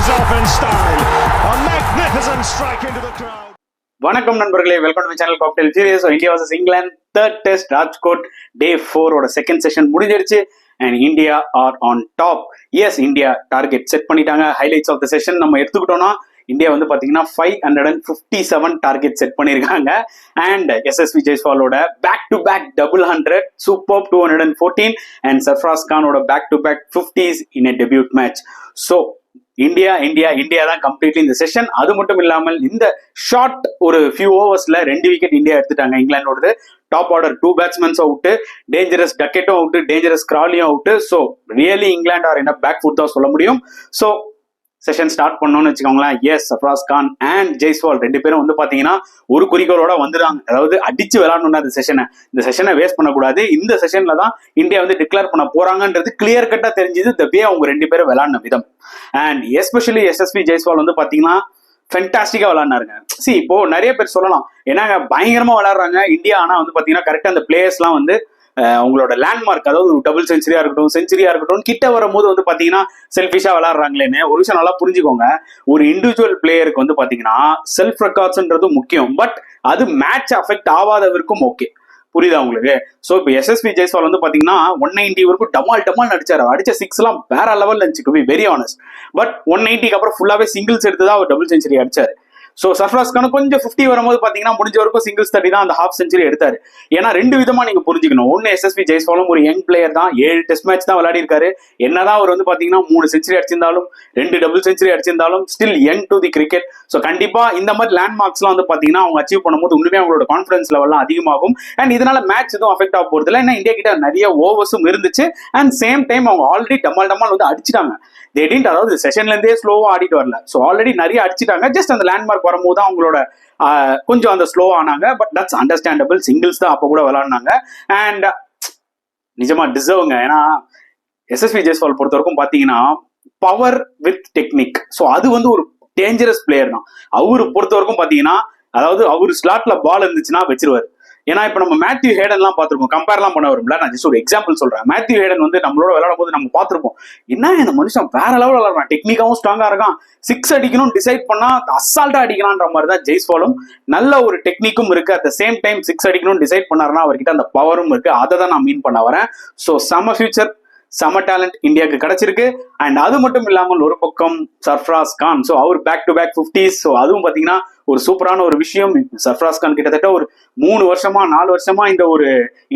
finishes off in style. A magnificent strike into the crowd. வணக்கம் நண்பர்களே, welcome to channel cocktail series. India vs England third test Rajkot day 4 ஓட second session முடிஞ்சிருச்சு and India are on top. Yes, India target set பண்ணிட்டாங்க. Highlights of the session நம்ம எடுத்துக்கிட்டோம்னா India வந்து பாத்தீங்கன்னா 557 target set பண்ணிருக்காங்க. அண்ட் எஸ்எஸ்வி ஜெய்ஸ்வாலோட back to back double 100, super 214 and Sarfaraz கானோட back to back 50s in a debut match. So India India India தான் கம்ப்ளீட்லி இந்த செஷன். அது மட்டும் இல்லாமல் இந்த ஷார்ட் ஒரு ஃபியூ ஓவர்ஸ்ல 2 விக்கெட் இந்தியா எடுத்துட்டாங்க. இங்கிலாந்தோடது top order 2 batsmen out, dangerous டக்கெட்டும் அவுட்டு, டேஞ்சரஸ் கிராலியும் out. So really England are என்ன பேக் ஃபுட் தான் சொல்ல முடியும். ஸோ செஷன் ஸ்டார்ட் பண்ணோம்னு வச்சுக்கோங்களேன். எஸ், சர்ஃப்ராஸ் கான் அண்ட் ஜெய்ஸ்வால் 2 பேரும் வந்து பாத்தீங்கன்னா ஒரு குறிக்கோளோட வந்துடுறாங்க. அதாவது அடிச்சு விளையாடணும்னா இந்த செஷனை வேஸ்ட் பண்ணக்கூடாது. இந்த செஷன்ல தான் இந்தியா வந்து டிக்ளேர் பண்ண போறாங்கன்றது கிளியர் கட்டா தெரிஞ்சது த வே அவங்க 2 பேரும் விளையாடின விதம். அண்ட் எஸ்பெஷலி எஸ்எஸ்வி ஜெய்ஸ்வால் வந்து பாத்தீங்கன்னா ஃபென்டாஸ்டிக்கா விளையாடினாருங்க. இப்போ நிறைய பேர் சொல்லலாம் ஏன்னா பயங்கரமா விளையாடுறாங்க இந்தியா, ஆனா வந்து பாத்தீங்கன்னா கரெக்டா அந்த பிளேயர்ஸ்லாம் வந்து உங்களோட லேண்ட்மார்க், அதாவது ஒரு டபுள் செஞ்சுரியா இருக்கட்டும் கிட்ட வரும்போது வந்து பாத்தீங்கன்னா செல்ஃபிஷா விளையாடுறாங்களேன்னு ஒரு விஷயம் நல்லா புரிஞ்சுக்கோங்க. ஒரு இண்டிவிஜுவல் பிளேயருக்கு வந்து பாத்தீங்கன்னா செல்ஃப் ரெக்கார்ட்ஸ்ன்றது முக்கியம், பட் அது மேட்ச் அஃபெக்ட் ஆகாதவருக்கும் ஓகே. புரியுதா உங்களுக்கு? சோ இப்போ எஸ்எஸ்வி ஜெய்ஸ்வால் வந்து பாத்தீங்கன்னா 190 வரைக்கும் டமால் அடிச்சாரு. அடிச்ச 6 எல்லாம் வேற லெவல்ல இருந்துச்சு, to be very honest. But 190க்கு அப்புறம் ஃபுல்லாவே சிங்கிள்ஸ் எடுத்துதான் அவர் டபுள் செஞ்சுரி அடிச்சாரு. ஸோ சர்ஃப்ராஸ் கான் கொஞ்சம் 50 வரும்போது பாத்தீங்கன்னா முடிஞ்ச வரைக்கும் சிங்கிள்ஸ் தட்டி தான் அந்த ஹாஃப் செஞ்சுரி எடுத்தாரு. ஏன்னா 2 விதமா நீங்க புரிஞ்சுக்கணும். ஒன்னு, எஸ்எஸ்வி ஜெய்ஸ்வாலும் ஒரு யங் பிளேயர் தான், 7 டெஸ்ட் மேட்ச் தான் விளையாடி இருக்காரு. என்னதான் அவர் வந்து பாத்தீங்கன்னா 3 செஞ்சுரி அடிச்சிருந்தாலும் 2 டபுள் செஞ்சுரி அடிச்சிருந்தாலும் still young to the cricket. So கண்டிப்பா இந்த மாதிரி லேண்ட்மார்க்ஸ்லாம் வந்து பாத்தீங்கன்னா அவங்க அச்சீவ் பண்ணும்போது உண்மையாக அவங்களோட கான்ஃபிடன்ஸ் லெவல்லாம் அதிகமாகும். அண்ட் இதனால மேட்ச் எதுவும் அஃபெக்ட் ஆக போறது இல்லை. ஏன்னா இந்தியா கிட்ட நிறைய ஓவர்ஸும் இருந்துச்சு. அண்ட் சேம் டைம் அவங்க ஆல்ரெடி டமால் வந்து அடிச்சிட்டாங்க. அதாவது செஷன்ல இருந்தே ஸ்லோவா ஆடிட்டு வரல. ஸோ ஆல்ரெடி நிறைய அடிச்சிட்டாங்க. ஜஸ்ட் அந்த லேண்ட்மார்க் வரும்போது தான் அவங்களோட கொஞ்சம் அந்த ஸ்லோ ஆனாங்க. But that's understandable. சிங்கிள்ஸ் தான் அப்ப கூட விளையாடினாங்க. அண்ட் நிஜமா டிசர்வ்ங்க. ஏன்னா எஸ்எஸ்வி ஜெய்ஸ்வால் பொறுத்த வரைக்கும் பாத்தீங்கன்னா பவர் வித் டெக்னிக். ஸோ அது வந்து ஒரு டேஞ்சரஸ் பிளேயர் தான். அவரு பொறுத்த வரைக்கும் பாத்தீங்கன்னா, அதாவது அவரு ஸ்லாட்ல பால் இருந்துச்சுன்னா வச்சிருவாரு. ஏன்னா இப்ப நம்ம மேத்யூ ஹேடன்லாம் பார்த்திருக்கோம், கம்பேர்லாம் பண்ண வரும்ல. நான் ஜஸ்ட் ஒரு எக்ஸாம்பிள் சொல்றேன். மேத்யூ ஹேடன் வந்து நம்மளோட விளையாடும் போது நம்ம பார்த்திருப்போம், என்ன இந்த மனுஷன் வேற லெவல் விளையாடுறான், டெக்னிக்காவும் ஸ்ட்ராங்கா இருக்கான், 6 அடிக்கணும் டிசைட் பண்ணா அசால்ட்டா அடிக்கலான்ற மாதிரி தான் ஜெய்ஸ்வாலும். நல்ல ஒரு டெக்னிக்கும் இருக்கு, அட் த சேம் டைம் 6 அடிக்கணும் டிசைட் பண்ணாருன்னா அவர்கிட்ட அந்த பவரும் இருக்கு. அதை தான் நான் மீன் பண்ண வரேன். ஸோ செம ஃபியூச்சர், செம டேலண்ட் இந்தியாவுக்கு கிடைச்சிருக்கு. அண்ட் அது மட்டும் இல்லாமல் ஒரு பக்கம் சர்ஃப்ராஸ் கான், ஸோ அவர் back to back 50s. So அதுவும் பாத்தீங்கன்னா ஒரு சூப்பரான ஒரு விஷயம். சர்ஃப்ராஸ் கான் கிட்டத்தட்ட ஒரு 3 வருஷமா 4 வருஷமா இந்த ஒரு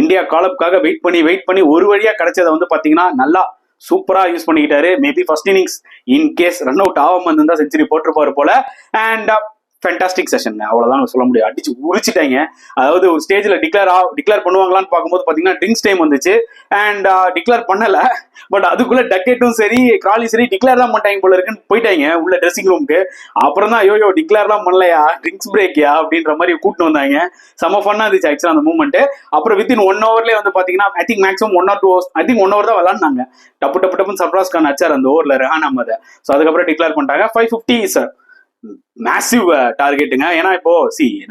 இந்தியா காலப்புக்காக வெயிட் பண்ணி ஒரு வழியா கிடைச்சதை வந்து பாத்தீங்கன்னா நல்லா சூப்பரா யூஸ் பண்ணிக்கிட்டாரு. Maybe first innings in case run out ஆகாம இருந்தா செஞ்சுரி போட்டிருப்பாரு போல. அண்ட் ஃபேண்டாஸ்டிக் செஷன், அவ்வளவுதான் சொல்ல முடியும். அடிச்சு உரிச்சிட்டாங்க. அதாவது ஒரு ஸ்டேஜ்ல டிக்ளேர் பண்ணுவாங்களான்னு பார்க்கும்போது பாத்தீங்கன்னா ட்ரிங்க்ஸ் டைம் வந்துச்சு. அண்ட் டிக்ளேர் பண்ணல, பட் அதுக்குள்ள டக்கெட்டும் சரி கிராலி சரி டிக்ளேர் தான் பண்ணிட்டாங்க போல இருக்குன்னு போயிட்டாங்க உள்ள ட்ரெஸ்ஸிங் ரூமுக்கு. அப்புறம் தான் ஐயோ டிக்ளேர்லாம் பண்ணலையா, ட்ரிங்க்ஸ் பிரேக்கியா அப்படின்ற மாதிரி கூட்டிட்டு வந்தாங்க. செம ஃபன்னா இருந்துச்சு ஆக்சுவலா அந்த மூமெண்ட். அப்புறம் வித்தின் 1 ஹவர்லேயே வந்து பாத்தீங்கன்னா I think maximum 1 or 2 hours, I think 1 hour தான் விளாண்டாங்க. டப்புன்னு சர்ஃப்ராஸ் கான் அடிச்சார் அந்த ஓவர்ல ரெஹான் அஹ்மத். ஸோ அதுக்கப்புறம் டிக்ளேர் பண்ணிட்டாங்க 550 மேசிவ் டார்கெட்டுங்க. ஏன்னா இப்போ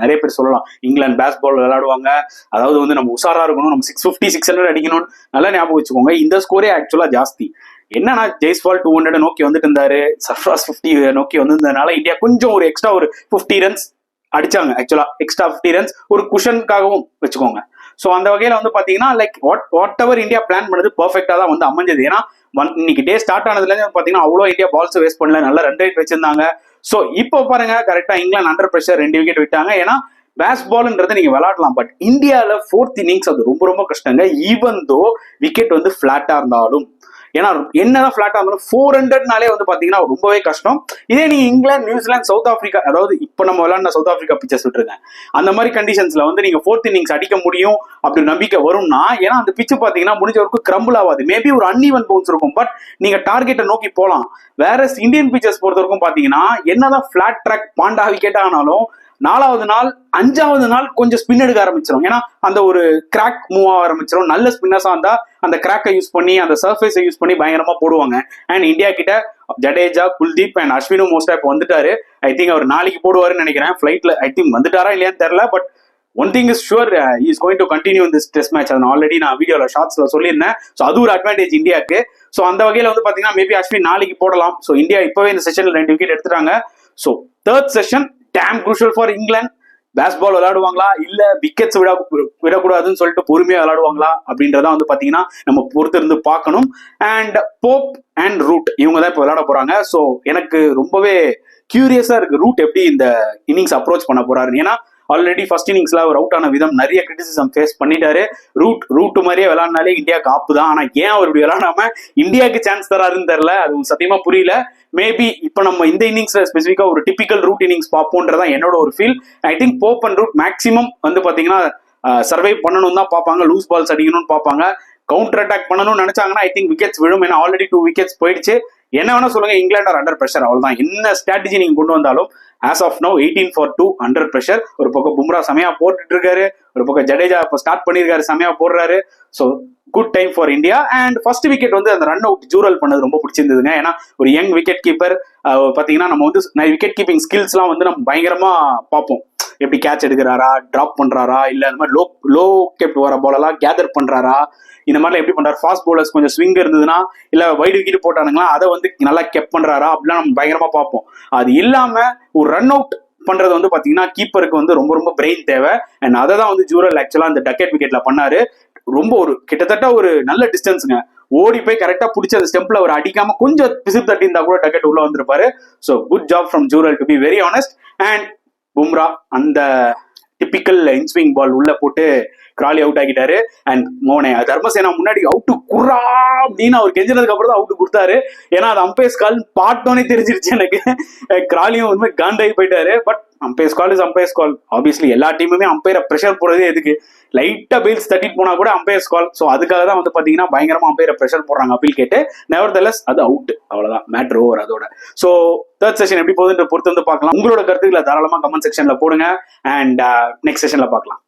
நிறைய பேர் சொல்லலாம் இங்கிலாந்து பேஸ் பால் விளையாடுவாங்க, அதாவது வந்து நம்ம உஷாரா இருக்கணும், நம்ம 650 600 அடிக்கணும். நல்லா ஞாபகம் வச்சுக்கோங்க, இந்த ஸ்கோரே ஆக்சுவலா ஜாஸ்தி. என்னன்னா ஜெய்ஸ்வால் 200 நோக்கி வந்துட்டு இருந்தாரு, சர்ஃப்ராஸ் 50 நோக்கி வந்திருந்ததுனால இந்தியா கொஞ்சம் ஒரு எக்ஸ்ட்ரா ஒரு 50 ரன்ஸ் அடிச்சாங்க. ஆக்சுவலா எக்ஸ்ட்ரா 50 ரன்ஸ் ஒரு குஷனுக்காகவும் வச்சுக்கோங்க. ஸோ அந்த வகையில வந்து பாத்தீங்கன்னா like what ever India plan பண்ணது பர்ஃபெக்டா தான் வந்து அமைஞ்சது. ஏன்னா இன்னைக்கு டே ஸ்டார்ட் ஆனதுல இருந்து பாத்தீங்கன்னா அவ்வளோ இந்தியா பால்ஸ் வேஸ்ட் பண்ணல, நல்ல ரன் ரேட் வச்சிருந்தாங்க. ஸோ இப்போ பாருங்க கரெக்டா இங்கிலாந்து அண்டர் பிரஷர் 2 விக்கெட் விட்டாங்க. ஏன்னா பேஸ் பால்ன்றது நீங்க விளையாடலாம், பட் இந்தியாவில 4th இன்னிங்ஸ் அது ரொம்ப கஷ்டங்க. ஈவன் தோ விக்கெட் வந்து பிளாட்டா இருந்தாலும், ஏன்னா என்னதான் பிளாட்டா இருந்தாலும் 400னாலே வந்து பாத்தீங்கன்னா ரொம்பவே கஷ்டம். இதே நீங்க இங்கிலாந்து, நியூசிலாந்து, சவுத் ஆப்பிரிக்கா, அதாவது இப்ப நம்ம விளையாடின சவுத் ஆப்பிரிக்கா பிச்சர்ஸ் விட்டுருங்க, அந்த மாதிரி கண்டிஷன்ஸ்ல வந்து நீங்க 4th இன்னிங்ஸ் அடிக்க முடியும் அப்படி நம்பிக்கை வரும்னா, ஏன்னா அந்த பிச்சு பாத்தீங்கன்னா முடிஞ்ச வரைக்கும் கிரம்பிள் ஆகாது. மேபி ஒரு அன்இவன் பவுன்ஸ் இருக்கும், பட் நீங்க டார்கெட்டை நோக்கி போலாம். வேற இந்தியன் பிச்சர்ஸ் பொறுத்த வரைக்கும் பாத்தீங்கன்னா என்னதான் பிளாட் ட்ராக் பாண்டா விக்கெட் ஆனாலும் 4வது நாள் 5வது நாள் கொஞ்சம் ஸ்பின் எடுக்க ஆரம்பிச்சிடும். ஏன்னா அந்த ஒரு கிராக் மூவ் ஆக ஆரம்பிச்சிடும். நல்ல ஸ்பின்னர்ஸா இருந்தா அந்த கிராக்கை யூஸ் பண்ணி அந்த சர்ஃபேஸை யூஸ் பண்ணி பயங்கரமா போடுவாங்க. அண்ட் இந்தியா கிட்ட ஜடேஜா, குல்தீப் அண்ட் அஸ்வினும் மோஸ்டா இப்போ வந்துட்டாரு. ஐ திங்க் அவர் நாளைக்கு போடுவாருன்னு நினைக்கிறேன் ஃபிளைட்ல. ஐ திங்க் வந்துட்டாரா இல்லையான்னு தெரியல, but one thing is sure is going to continue this test match. அதை ஆல்ரெடி நான் வீடியோல ஷார்ட்ஸ்ல சொல்லியிருந்தேன். ஸோ அது ஒரு அட்வான்டேஜ் இந்தியாவுக்கு. ஸோ அந்த வகையில வந்து பாத்தீங்கன்னா மேபி அஸ்வின் நாளைக்கு போடலாம். ஸோ இந்தியா இப்பவே இந்த செஷன்ல 2 விக்கெட் எடுத்துட்டாங்க. So third session damn crucial for England. Bazball விளையாடுவாங்களா இல்ல விக்கெட்ஸ் விடக்கூடாதுன்னு சொல்லிட்டு பொறுமையா விளையாடுவாங்களா அப்படின்றத வந்து பாத்தீங்கன்னா நம்ம பொறுத்து இருந்து பார்க்கணும். அண்ட் போப் அண்ட் ரூட் இவங்க தான் இப்போ விளையாட போறாங்க. ஸோ எனக்கு ரொம்பவே கியூரியஸா இருக்கு ரூட் எப்படி இந்த இன்னிங்ஸ் அப்ரோச் பண்ண போறாரு. ஏன்னா ஆல்ரெடி ஃபர்ஸ்ட் இன்னிங்ஸ்ல அவர் அவுட் ஆன விதம் நிறைய கிரிட்டிசிசம் ஃபேஸ் பண்ணிட்டாரு. ரூட் மாதிரியே விளையாடினாலே இந்தியாவுக்கு ஆப்பு தான். ஆனா ஏன் அவர் இப்படி விளையாடாம இந்தியாவுக்கு சான்ஸ் தராருன்னு தெரியல. அது சத்தியமா புரியல. மேபி இப்ப நம்ம இந்த இன்னிங்ஸ்ல ஸ்பெசிஃபிக்கா ஒரு டிபிக்கல் ரூட் இன்னிங்ஸ் பார்ப்போன்றதான் என்னோட ஒரு feel. I think Pope and Root maximum வந்து பாத்தீங்கன்னா சர்வைவ் பண்ணணும் தான் பார்ப்பாங்க. லூஸ் பால்ஸ் அடிக்கணும்னு பார்ப்பாங்க. கவுண்டர் அட்டாக் பண்ணணும்னு நினைச்சாங்கன்னா ஐ திங்க் விக்கெட்ஸ் விழும். ஏன்னா ஆல்ரெடி 2 விக்கெட்ஸ் போயிடுச்சு. என்ன வேணா சொல்லுங்க, இங்கிலாந்து ஆர் அண்டர் பிரஷர். அவ்வளவுதான். என்ன ஸ்ட்ராட்டஜி நீங்க கொண்டு வந்தாலும் as of now 18 for 2 under pressure. ஒரு பக்கம் பும்ரா செமையா போட்டுட்டு இருக்காரு, ஒரு பக்கம் ஜடேஜா இப்போ ஸ்டார்ட் பண்ணிருக்காரு, செமையா போடுறாரு. So good time for India. And first wicket வந்து அந்த ரன் அவுட் ஜூரல் பண்ணது ரொம்ப பிடிச்சிருந்ததுங்க. ஏன்னா ஒரு யங் விக்கெட் கீப்பர் பாத்தீங்கன்னா நம்ம வந்து விக்கெட் கீப்பிங் ஸ்கில்ஸ் எல்லாம் வந்து நம்ம பயங்கரமா பார்ப்போம். எப்படி கேட்ச் எடுக்கிறாரா, டிராப் பண்றாரா, இல்ல அந்த மாதிரி லோ கேப் வர பாலெல்லாம் கேதர் பண்றாரா, இந்த மாதிரிலாம் எப்படி பண்றாரு. ஃபாஸ்ட் பவுலர்ஸ் கொஞ்சம் ஸ்விங் இருந்ததுன்னா இல்ல வைடு விக்கெட் போட்டானுங்களா அதை வந்து நல்லா கெப் பண்றாரா அப்படிலாம் நம்ம பயங்கரமா பார்ப்போம். அது இல்லாம ஒரு ரன் அவுட் பண்றது வந்து பாத்தீங்கன்னா கீப்பருக்கு வந்து ரொம்ப ரொம்ப பிரெயின் தேவை. அண்ட் அதை தான் வந்து ஜூரல் ஆக்சுவலா அந்த டக்கெட் விக்கெட்ல பண்ணாரு. ரொம்ப ஒரு கிட்டத்தட்ட ஒரு நல்ல டிஸ்டன்ஸுங்க. ஓடி போய் கரெக்டா பிடிச்ச அந்த ஸ்டெம்ப்ல அவர் அடிக்காம கொஞ்சம் பிசிப் தட்டி இருந்தா கூட டக்கெட் உள்ள வந்திருப்பாரு. So good job from Jurel to be very honest. And Bumrah அந்த டிபிக்கல் இன்ஸ்விங் பால் உள்ள போட்டு கிராலி அவுட் ஆகிட்டாரு. அண்ட் மோனே தர்மசேனா முன்னாடி அவுட்டு குர்ரா அப்படின்னு அவர் கெஞ்சினதுக்கு அப்புறம் தான் அவுட்டு கொடுத்தாரு. ஏன்னா அது அம்பையர்ஸ் கால் பாட்டோனே தெரிஞ்சிருச்சு எனக்கு. கிராலியும் வந்து காண்டாகி போயிட்டாரு. But umpires call is umpires call. Obviously எல்லா டீமுமே அம்பையரை ப்ரெஷர் போடுறதே எதுக்கு, லைட்டா பெயில்ஸ் தட்டிட்டு போனா கூட அம்பையர்ஸ் கால். ஸோ அதுக்காக தான் வந்து பாத்தீங்கன்னா பயங்கரமா அம்பையரை ப்ரெஷர் போடுறாங்க அப்பீல் கேட்டு. நெவர்தலெஸ் அது அவுட், அவ்வளவுதான், மேட்டர் ஓவர் அதோட. ஸோ தேர்ட் செஷன் எப்படி போகுதுன்ற பொறுத்து வந்து பார்க்கலாம். உங்களோட கருத்துக்களை தாராளமா கமெண்ட் செக்ஷன்ல போடுங்க. அண்ட் நெக்ஸ்ட் செஷன்ல பார்க்கலாம்.